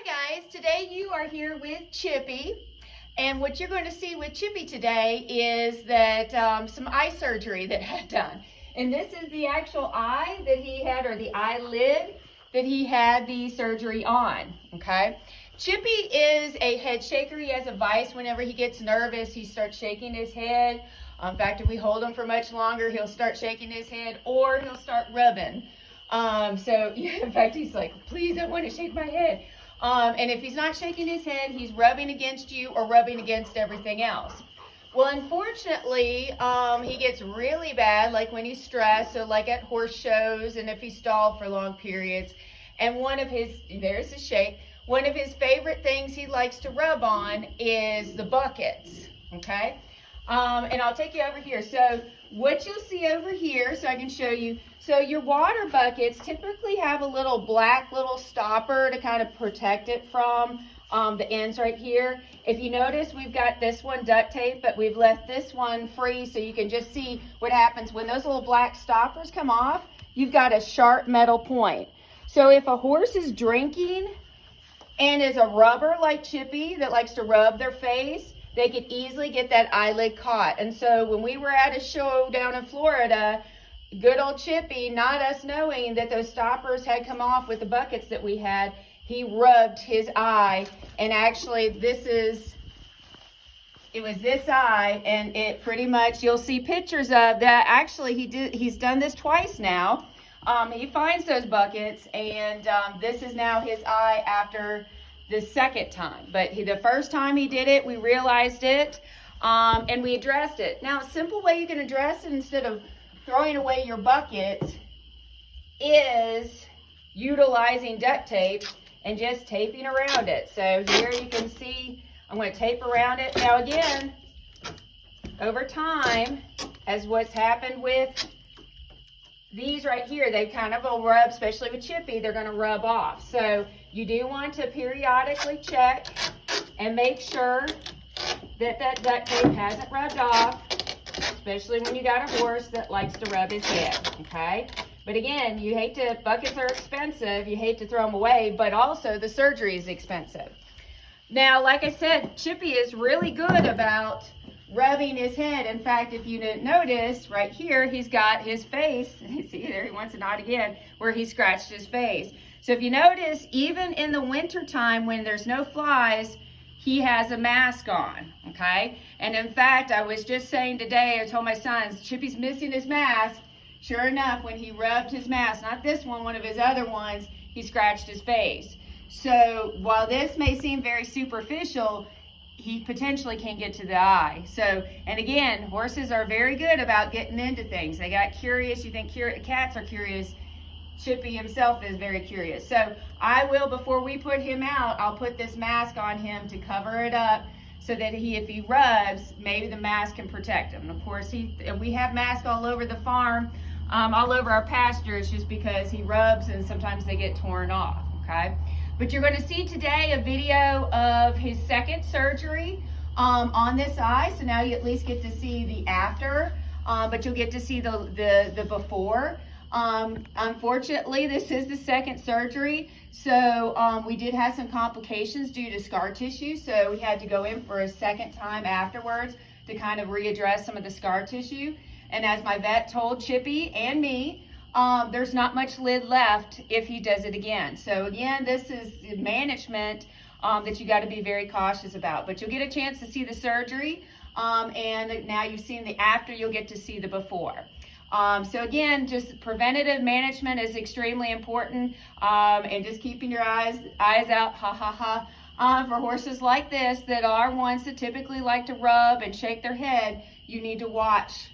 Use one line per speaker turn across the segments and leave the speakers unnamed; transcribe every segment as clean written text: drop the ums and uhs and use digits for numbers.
Hi guys, today you are here with Chippy, and what you're going to see with Chippy today is that some eye surgery that had done. And this is the actual eye that he had, or the eyelid that he had the surgery on, okay? Chippy is a head shaker. He has a vice. Whenever he gets nervous, he starts shaking his head. In fact, if we hold him for much longer, he'll start shaking his head or he'll start rubbing. In fact, he's like, please, I want to shake my head. And if he's not shaking his head, he's rubbing against you or rubbing against everything else. Well, unfortunately, he gets really bad, like when he's stressed, so like at horse shows and if he's stalled for long periods. And there's his shake, one of his favorite things he likes to rub on is the buckets, okay? And I'll take you over here. So what you'll see over here, so I can show you, so your water buckets typically have a little black stopper to kind of protect it from the ends right here. If you notice, we've got this one duct tape, but we've left this one free so you can just see what happens when those little black stoppers come off. You've got a sharp metal point. So if a horse is drinking and is a rubber like Chippy that likes to rub their face, they could easily get that eyelid caught. And so when we were at a show down in Florida, good old Chippy, not us knowing that those stoppers had come off with the buckets that we had, he rubbed his eye. And actually it was this eye, and it pretty much, you'll see pictures of that. Actually, he's done this twice now. He finds those buckets, and this is now his eye after the second time. But the first time he did it, we realized it, and we addressed it. Now, a simple way you can address it instead of throwing away your bucket is utilizing duct tape and just taping around it. So here you can see I'm going to tape around it. Now again, over time, as what's happened with these right here, they kind of will rub, especially with Chippy, they're going to rub off. So you do want to periodically check and make sure that that duct tape hasn't rubbed off, especially when you got a horse that likes to rub his head, okay? But again, buckets are expensive, you hate to throw them away, but also the surgery is expensive. Now, like I said, Chippy is really good about rubbing his head. In fact, if you didn't notice, right here, he's got his face. See, there he wants to nod again, where he scratched his face. So if you notice, even in the winter time when there's no flies, he has a mask on, okay? And in fact, I was just saying today, I told my sons, Chippy's missing his mask. Sure enough, when he rubbed his mask, not this one of his other ones, he scratched his face. So while this may seem very superficial, he potentially can get to the eye. So, and again, horses are very good about getting into things. They got curious. You think cats are curious. Chippy himself is very curious. So I will, before we put him out, I'll put this mask on him to cover it up so that if he rubs, maybe the mask can protect him. And of course, we have masks all over the farm, all over our pastures, just because he rubs and sometimes they get torn off, okay? But you're going to see today a video of his second surgery on this eye. So now you at least get to see the after, but you'll get to see the before. Unfortunately, this is the second surgery. So we did have some complications due to scar tissue. So we had to go in for a second time afterwards to kind of readdress some of the scar tissue. And as my vet told Chippy and me, there's not much lid left if he does it again. So again, this is management that you got to be very cautious about. But you'll get a chance to see the surgery, and now you've seen the after, you'll get to see the before. So again, just preventative management is extremely important, and just keeping your eyes out, for horses like this that are ones that typically like to rub and shake their head. You need to watch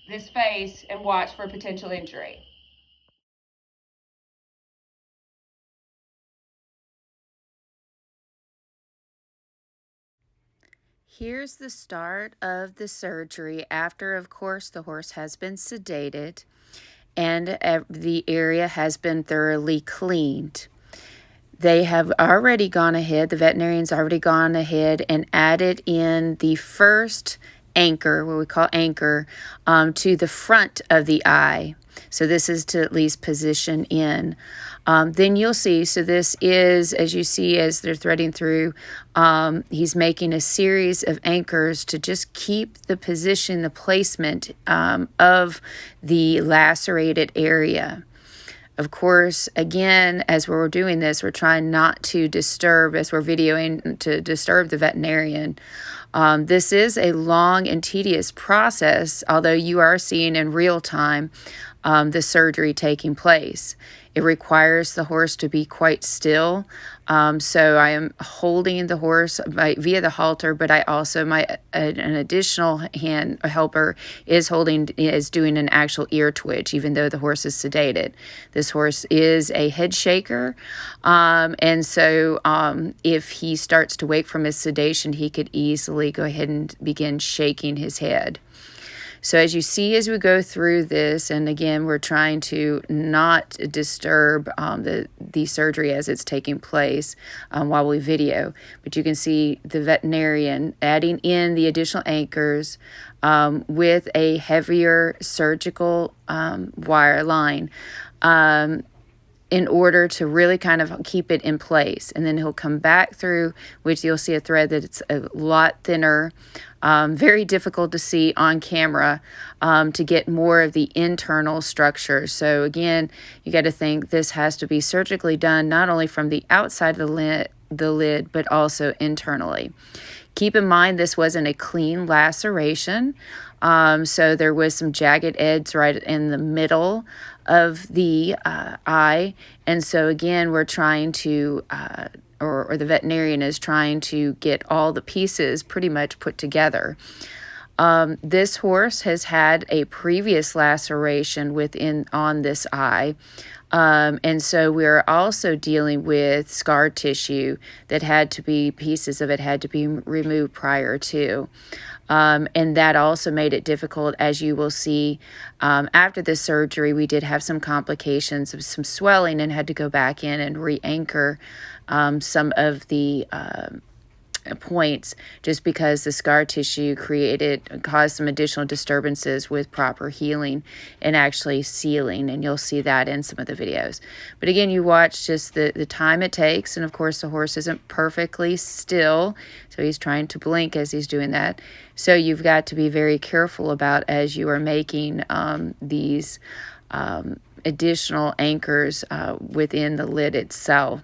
this face and watch for potential injury.
Here's the start of the surgery after, of course, the horse has been sedated and the area has been thoroughly cleaned. They have already gone ahead, the veterinarian's already gone ahead and added in the first anchor, what we call anchor, to the front of the eye. So this is to at least position in. Then you'll see, so this is, as you see, as they're threading through, he's making a series of anchors to just keep the position, the placement of the lacerated area. Of course, again, as we're doing this, we're trying not to disturb, as we're videoing, to disturb the veterinarian. This is a long and tedious process, although you are seeing in real time the surgery taking place. It requires the horse to be quite still. So I am holding the horse via the halter, but I also, an additional hand helper is doing an actual ear twitch, even though the horse is sedated. This horse is a head shaker. And so if he starts to wake from his sedation, he could easily go ahead and begin shaking his head. So as you see, as we go through this, and again, we're trying to not disturb the surgery as it's taking place while we video, but you can see the veterinarian adding in the additional anchors with a heavier surgical wire line in order to really kind of keep it in place. And then he'll come back through, which you'll see a thread that's a lot thinner, very difficult to see on camera, to get more of the internal structure. So again, you got to think this has to be surgically done, not only from the outside of the lid, but also internally. Keep in mind, this wasn't a clean laceration. So there was some jagged edge right in the middle of the eye. And so again, we're trying to, or the veterinarian is trying to get all the pieces pretty much put together. This horse has had a previous laceration on this eye. And so we're also dealing with scar tissue that pieces of it had to be removed prior to. And that also made it difficult, as you will see. After the surgery, we did have some complications of some swelling and had to go back in and re-anchor some of the points, just because the scar tissue caused some additional disturbances with proper healing and actually sealing, and you'll see that in some of the videos. But again, you watch just the time it takes, and of course the horse isn't perfectly still, so he's trying to blink as he's doing that. So you've got to be very careful about, as you are making these additional anchors within the lid itself.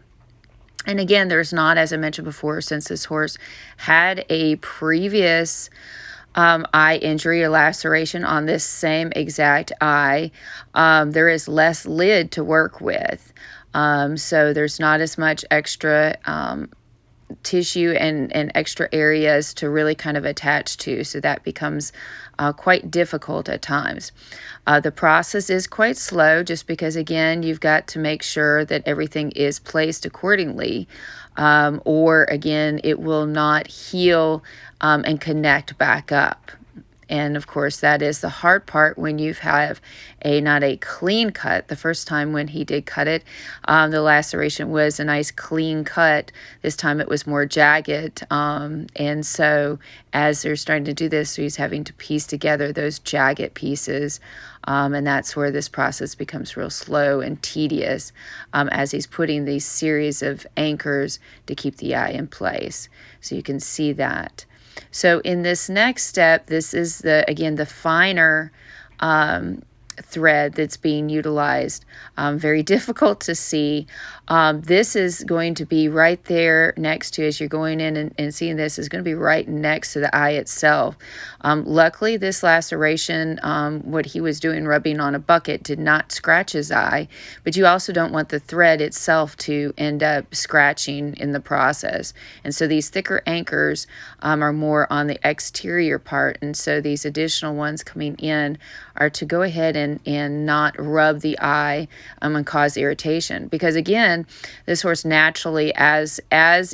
And again, there's not, as I mentioned before, since this horse had a previous eye injury or laceration on this same exact eye, there is less lid to work with. So there's not as much extra tissue and extra areas to really kind of attach to. So that becomes quite difficult at times. The process is quite slow, just because, again, you've got to make sure that everything is placed accordingly, or again, it will not heal and connect back up. And of course, that is the hard part when you have not a clean cut. The first time when he did cut it, the laceration was a nice clean cut. This time it was more jagged. And so as they're starting to do this, he's having to piece together those jagged pieces. And that's where this process becomes real slow and tedious, as he's putting these series of anchors to keep the eye in place. So you can see that. So in this next step, this is the finer thread that's being utilized. Very difficult to see. This is going to be right there next to, as you're going in and seeing this, is going to be right next to the eye itself. Luckily, this laceration, what he was doing, rubbing on a bucket, did not scratch his eye, but you also don't want the thread itself to end up scratching in the process. And so these thicker anchors are more on the exterior part, and so these additional ones coming in are to go ahead and not rub the eye and cause irritation. Because again, this horse naturally, as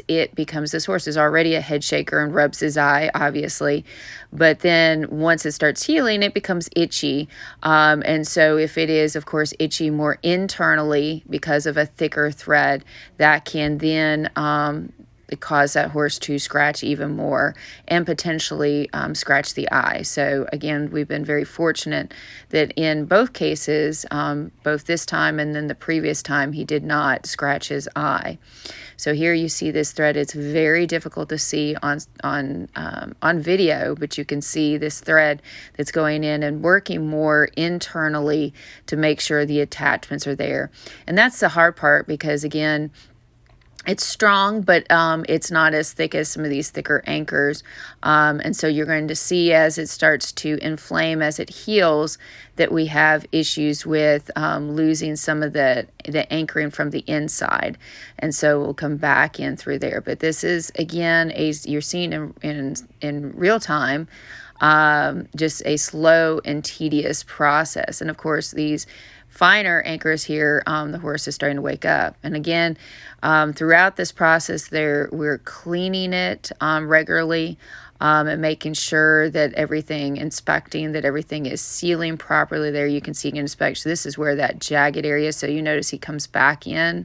it becomes, this horse is already a head shaker and rubs his eye, obviously, but then once it starts healing, it becomes itchy. And so if it is, of course, itchy more internally because of a thicker thread, that can then cause that horse to scratch even more and potentially scratch the eye. So again, we've been very fortunate that in both cases, both this time and then the previous time, he did not scratch his eye. So here you see this thread. It's very difficult to see on video, but you can see this thread that's going in and working more internally to make sure the attachments are there. And that's the hard part, because again, it's strong, but it's not as thick as some of these thicker anchors. And so you're going to see as it starts to inflame, as it heals, that we have issues with losing some of the anchoring from the inside. And so we'll come back in through there. But this is, again, you're seeing in real time, just a slow and tedious process. And of course, these finer anchors here, the horse is starting to wake up. And again, throughout this process we're cleaning it regularly, and making sure that inspecting that everything is sealing properly. There you can see, you can inspect. So this is where that jagged area, so you notice he comes back in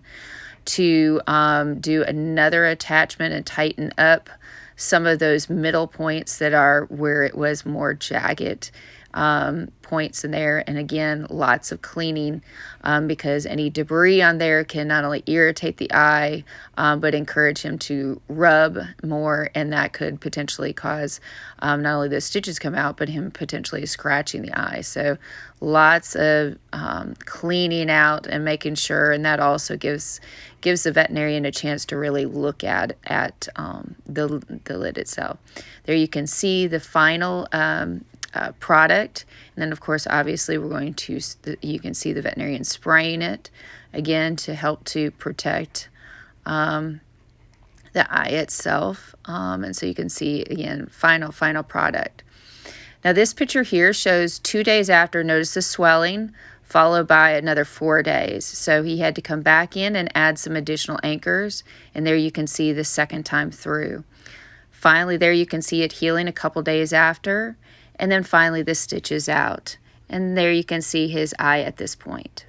to do another attachment and tighten up some of those middle points that are where it was more jagged points in there. And again, lots of cleaning, because any debris on there can not only irritate the eye, but encourage him to rub more, and that could potentially cause not only the stitches come out, but him potentially scratching the eye. So lots of cleaning out and making sure, and that also gives the veterinarian a chance to really look at the lid itself. There you can see the final product, and then of course obviously we're going to, you can see the veterinarian spraying it again to help to protect the eye itself, and so you can see again final product. Now this picture here shows 2 days after. Notice the swelling followed by another 4 days. So he had to come back in and add some additional anchors, and there you can see the second time through. Finally, there you can see it healing a couple days after. And then finally the stitches out. And there you can see his eye at this point.